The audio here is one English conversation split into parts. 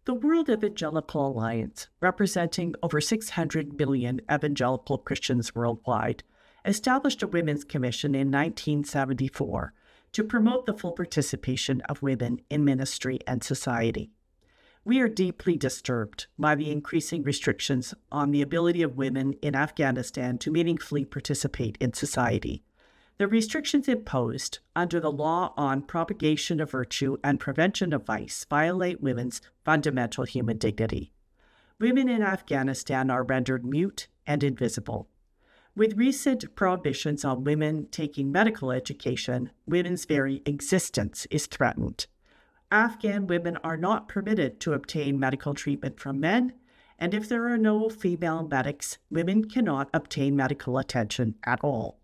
The World Evangelical Alliance, representing over 600 million evangelical Christians worldwide, established a Women's Commission in 1974 to promote the full participation of women in ministry and society. We are deeply disturbed by the increasing restrictions on the ability of women in Afghanistan to meaningfully participate in society. The restrictions imposed under the law on propagation of virtue and prevention of vice violate women's fundamental human dignity. Women in Afghanistan are rendered mute and invisible. With recent prohibitions on women taking medical education, women's very existence is threatened. Afghan women are not permitted to obtain medical treatment from men, and if there are no female medics, women cannot obtain medical attention at all.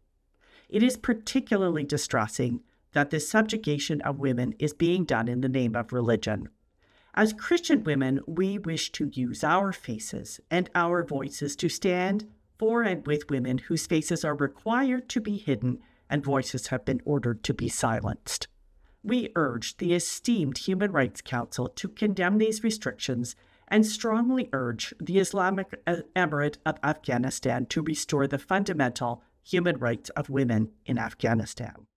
It is particularly distressing that this subjugation of women is being done in the name of religion. As Christian women, we wish to use our faces and our voices to stand for and with women whose faces are required to be hidden and voices have been ordered to be silenced. We urge the esteemed Human Rights Council to condemn these restrictions and strongly urge the Islamic Emirate of Afghanistan to restore the fundamental human rights of women in Afghanistan.